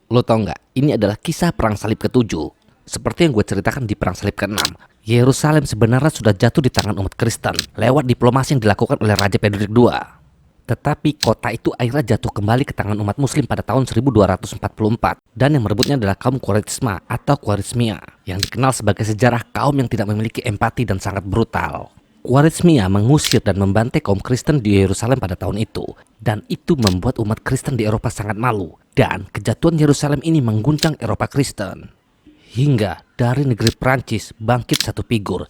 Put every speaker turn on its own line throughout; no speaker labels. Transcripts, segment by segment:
Lo tau nggak? Ini adalah kisah perang salib ke-7. Seperti yang gue ceritakan di perang salib ke-6, Yerusalem sebenarnya sudah jatuh di tangan umat Kristen lewat diplomasi yang dilakukan oleh Raja Frederick II. Tetapi kota itu akhirnya jatuh kembali ke tangan umat muslim pada tahun 1244, dan yang merebutnya adalah kaum Quaresma atau Quaresmia, yang dikenal sebagai sejarah kaum yang tidak memiliki empati dan sangat brutal. Quaresmia mengusir dan membantai kaum Kristen di Yerusalem pada tahun itu, dan itu membuat umat Kristen di Eropa sangat malu, dan kejatuhan Yerusalem ini mengguncang Eropa Kristen. Hingga dari negeri Prancis bangkit satu figur.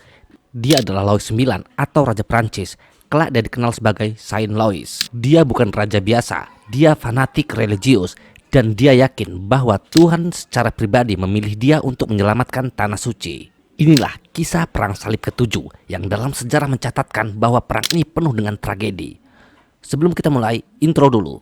Dia adalah Louis IX atau Raja Prancis. Kelak dia dikenal sebagai Saint Louis. Dia bukan raja biasa, dia fanatik religius, dan dia yakin bahwa Tuhan secara pribadi memilih dia untuk menyelamatkan tanah suci. Inilah kisah perang salib ke-7 yang dalam sejarah mencatatkan bahwa perang ini penuh dengan tragedi. Sebelum kita mulai, intro dulu.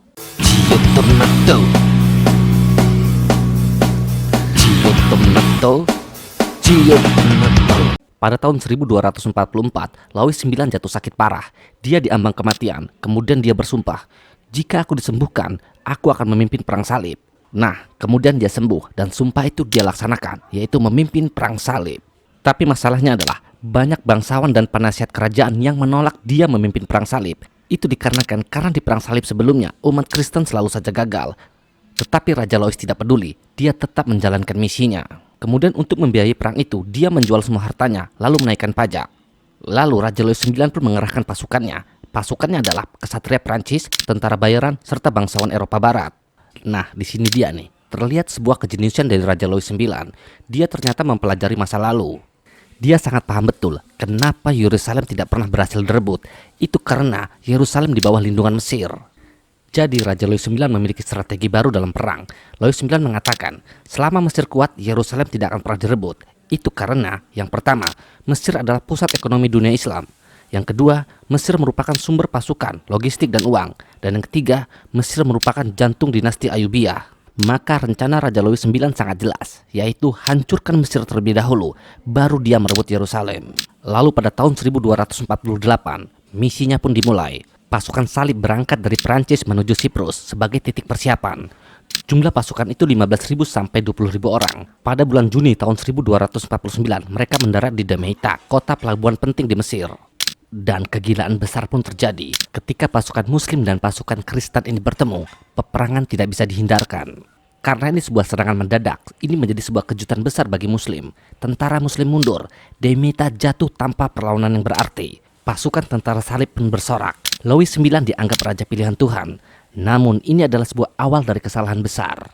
Pada tahun 1244, Louis IX jatuh sakit parah. Dia diambang kematian, kemudian dia bersumpah, "Jika aku disembuhkan, aku akan memimpin perang salib." Nah, kemudian dia sembuh dan sumpah itu dia laksanakan, yaitu memimpin perang salib. Tapi masalahnya adalah banyak bangsawan dan penasihat kerajaan yang menolak dia memimpin perang salib. Itu dikarenakan karena di perang salib sebelumnya umat Kristen selalu saja gagal. Tetapi Raja Louis tidak peduli, dia tetap menjalankan misinya. Kemudian untuk membiayai perang itu, dia menjual semua hartanya lalu menaikkan pajak. Lalu Raja Louis IX pun mengerahkan pasukannya. Pasukannya adalah kesatria Prancis, tentara bayaran, serta bangsawan Eropa Barat. Nah, di sini dia nih. Terlihat sebuah kejeniusan dari Raja Louis IX. Dia ternyata mempelajari masa lalu. Dia sangat paham betul kenapa Yerusalem tidak pernah berhasil direbut. Itu karena Yerusalem di bawah lindungan Mesir. Jadi Raja Louis IX memiliki strategi baru dalam perang. Louis IX mengatakan, selama Mesir kuat, Yerusalem tidak akan pernah direbut. Itu karena, yang pertama, Mesir adalah pusat ekonomi dunia Islam. Yang kedua, Mesir merupakan sumber pasukan, logistik, dan uang. Dan yang ketiga, Mesir merupakan jantung dinasti Ayyubiyah. Maka rencana Raja Louis IX sangat jelas, yaitu hancurkan Mesir terlebih dahulu, baru dia merebut Yerusalem. Lalu pada tahun 1248, misinya pun dimulai. Pasukan salib berangkat dari Prancis menuju Siprus sebagai titik persiapan. Jumlah pasukan itu 15.000 sampai 20.000 orang. Pada bulan Juni tahun 1249, mereka mendarat di Damietta, kota pelabuhan penting di Mesir. Dan kegilaan besar pun terjadi. Ketika pasukan Muslim dan pasukan Kristen ini bertemu, peperangan tidak bisa dihindarkan. Karena ini sebuah serangan mendadak, ini menjadi sebuah kejutan besar bagi Muslim. Tentara Muslim mundur, Damietta jatuh tanpa perlawanan yang berarti. Pasukan tentara salib pun bersorak. Louis IX dianggap raja pilihan Tuhan. Namun ini adalah sebuah awal dari kesalahan besar.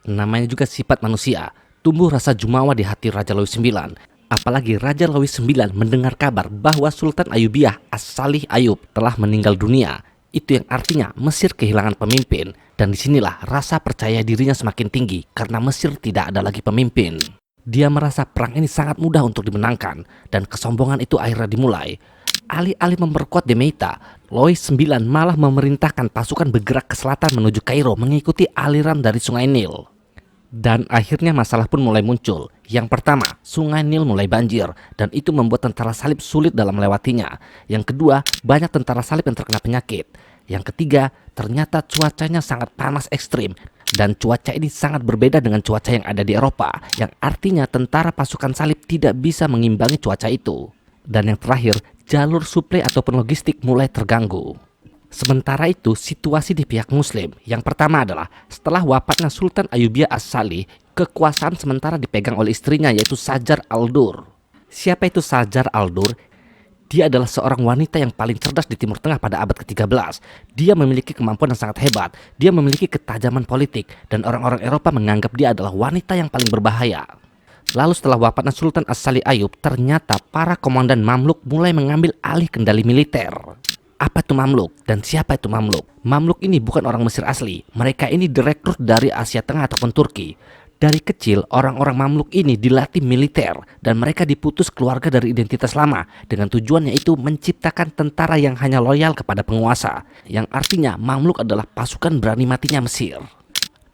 Namanya juga sifat manusia, tumbuh rasa jumawa di hati Raja Louis IX. Apalagi Raja Louis IX mendengar kabar bahwa Sultan Ayyubiyah As-Salih Ayyub telah meninggal dunia. Itu yang artinya Mesir kehilangan pemimpin. Dan disinilah rasa percaya dirinya semakin tinggi karena Mesir tidak ada lagi pemimpin. Dia merasa perang ini sangat mudah untuk dimenangkan dan kesombongan itu akhirnya dimulai. Alih-alih memperkuat Damietta, Louis IX malah memerintahkan pasukan bergerak ke selatan menuju Kairo mengikuti aliran dari Sungai Nil. Dan akhirnya masalah pun mulai muncul. Yang pertama, Sungai Nil mulai banjir dan itu membuat tentara salib sulit dalam melewatinya. Yang kedua, banyak tentara salib yang terkena penyakit. Yang ketiga, ternyata cuacanya sangat panas ekstrim. Dan cuaca ini sangat berbeda dengan cuaca yang ada di Eropa, yang artinya tentara pasukan salib tidak bisa mengimbangi cuaca itu. Dan yang terakhir, jalur suplai ataupun logistik mulai terganggu. Sementara itu, situasi di pihak Muslim yang pertama adalah setelah wafatnya Sultan Ayyubiyah As-Salih, kekuasaan sementara dipegang oleh istrinya yaitu Sajar al-Dur. Siapa itu Sajar al-Dur? Dia adalah seorang wanita yang paling cerdas di Timur Tengah pada abad ke-13. Dia memiliki kemampuan yang sangat hebat, dia memiliki ketajaman politik, dan orang-orang Eropa menganggap dia adalah wanita yang paling berbahaya. Lalu setelah wafatnya Sultan As-Salih Ayyub, ternyata para komandan Mamluk mulai mengambil alih kendali militer. Apa itu Mamluk dan siapa itu Mamluk? Mamluk ini bukan orang Mesir asli. Mereka ini direkrut dari Asia Tengah ataupun Turki. Dari kecil, orang-orang Mamluk ini dilatih militer dan mereka diputus keluarga dari identitas lama dengan tujuan yaitu menciptakan tentara yang hanya loyal kepada penguasa. Yang artinya Mamluk adalah pasukan berani matinya Mesir.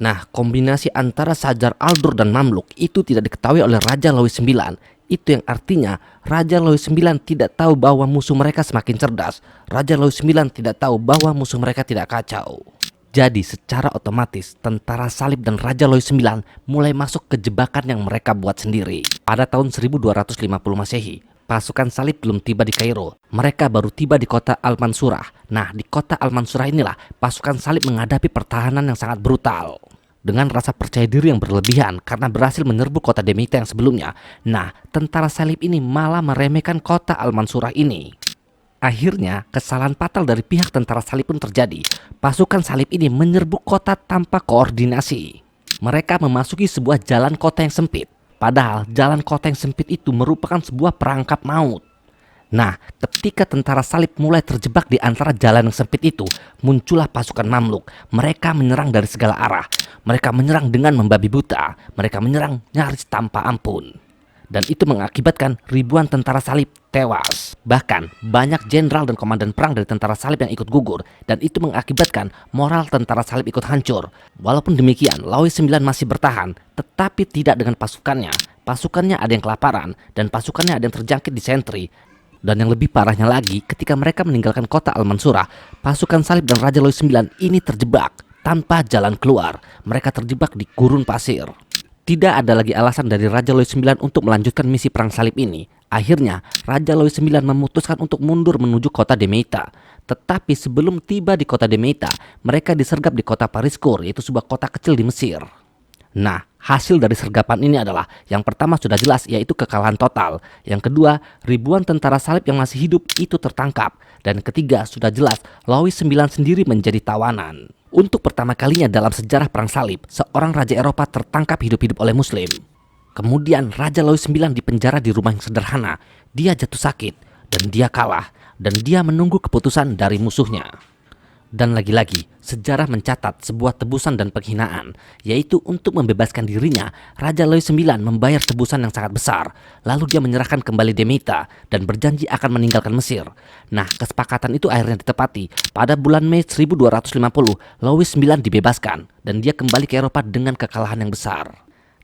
Nah, kombinasi antara Sajar al-Dur dan Mamluk itu tidak diketahui oleh Raja Louis IX. Itu yang artinya Raja Louis IX tidak tahu bahwa musuh mereka semakin cerdas. Raja Louis IX tidak tahu bahwa musuh mereka tidak kacau. Jadi secara otomatis tentara salib dan Raja Louis IX mulai masuk ke jebakan yang mereka buat sendiri. Pada tahun 1250 Masehi, pasukan salib belum tiba di Kairo. Mereka baru tiba di kota Al-Mansurah. Nah, di kota Al-Mansurah inilah pasukan salib menghadapi pertahanan yang sangat brutal. Dengan rasa percaya diri yang berlebihan karena berhasil menyerbu kota Damietta yang sebelumnya. Nah, tentara salib ini malah meremehkan kota Al-Mansurah ini. Akhirnya, kesalahan fatal dari pihak tentara salib pun terjadi. Pasukan salib ini menyerbu kota tanpa koordinasi. Mereka memasuki sebuah jalan kota yang sempit. Padahal jalan kota yang sempit itu merupakan sebuah perangkap maut. Nah, ketika tentara salib mulai terjebak di antara jalan yang sempit itu, muncullah pasukan Mamluk. Mereka menyerang dari segala arah. Mereka menyerang dengan membabi buta. Mereka menyerang nyaris tanpa ampun. Dan itu mengakibatkan ribuan tentara salib tewas. Bahkan banyak jenderal dan komandan perang dari tentara salib yang ikut gugur. Dan itu mengakibatkan moral tentara salib ikut hancur. Walaupun demikian, Louis IX masih bertahan, tetapi tidak dengan pasukannya. Pasukannya ada yang kelaparan, dan pasukannya ada yang terjangkit disentri. Dan yang lebih parahnya lagi, ketika mereka meninggalkan kota Al-Mansurah, pasukan salib dan Raja Louis IX ini terjebak tanpa jalan keluar. Mereka terjebak di gurun pasir. Tidak ada lagi alasan dari Raja Louis IX untuk melanjutkan misi perang salib ini. Akhirnya, Raja Louis IX memutuskan untuk mundur menuju kota Damietta. Tetapi sebelum tiba di kota Damietta, mereka disergap di kota Pariscour, yaitu sebuah kota kecil di Mesir. Nah, hasil dari sergapan ini adalah yang pertama sudah jelas, yaitu kekalahan total. Yang kedua, ribuan tentara salib yang masih hidup itu tertangkap. Dan ketiga, sudah jelas, Louis IX sendiri menjadi tawanan. Untuk pertama kalinya dalam sejarah perang salib, seorang raja Eropa tertangkap hidup-hidup oleh Muslim. Kemudian Raja Louis IX dipenjara di rumah yang sederhana. Dia jatuh sakit, dan dia kalah, dan dia menunggu keputusan dari musuhnya. Dan lagi-lagi, sejarah mencatat sebuah tebusan dan penghinaan, yaitu untuk membebaskan dirinya, Raja Louis IX membayar tebusan yang sangat besar. Lalu dia menyerahkan kembali Damietta dan berjanji akan meninggalkan Mesir. Nah, kesepakatan itu akhirnya ditepati. Pada bulan Mei 1250, Louis IX dibebaskan dan dia kembali ke Eropa dengan kekalahan yang besar.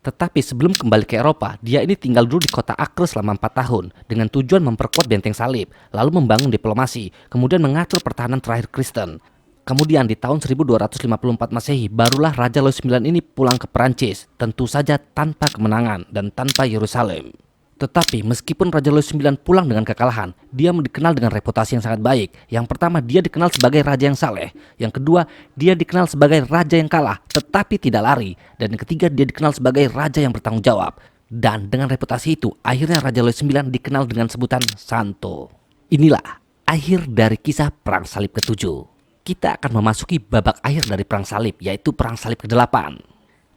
Tetapi sebelum kembali ke Eropa, dia ini tinggal dulu di kota Acre selama 4 tahun dengan tujuan memperkuat benteng salib, lalu membangun diplomasi, kemudian mengatur pertahanan terakhir Kristen. Kemudian di tahun 1254 Masehi, barulah Raja Louis IX ini pulang ke Perancis, tentu saja tanpa kemenangan dan tanpa Yerusalem. Tetapi meskipun Raja Louis IX pulang dengan kekalahan, dia dikenal dengan reputasi yang sangat baik. Yang pertama, dia dikenal sebagai raja yang saleh. Yang kedua, dia dikenal sebagai raja yang kalah tetapi tidak lari. Dan yang ketiga, dia dikenal sebagai raja yang bertanggung jawab. Dan dengan reputasi itu, akhirnya Raja Louis IX dikenal dengan sebutan Santo. Inilah akhir dari kisah Perang Salib ke-7. Kita akan memasuki babak akhir dari Perang Salib, yaitu Perang Salib ke-8.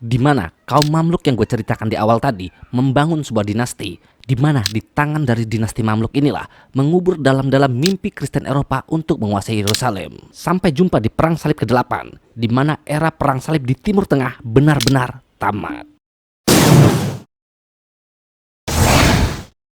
Di mana kaum Mamluk yang gue ceritakan di awal tadi membangun sebuah dinasti, di mana di tangan dari dinasti Mamluk inilah mengubur dalam-dalam mimpi Kristen Eropa untuk menguasai Yerusalem. Sampai jumpa di Perang Salib ke-8, di mana era Perang Salib di Timur Tengah benar-benar tamat.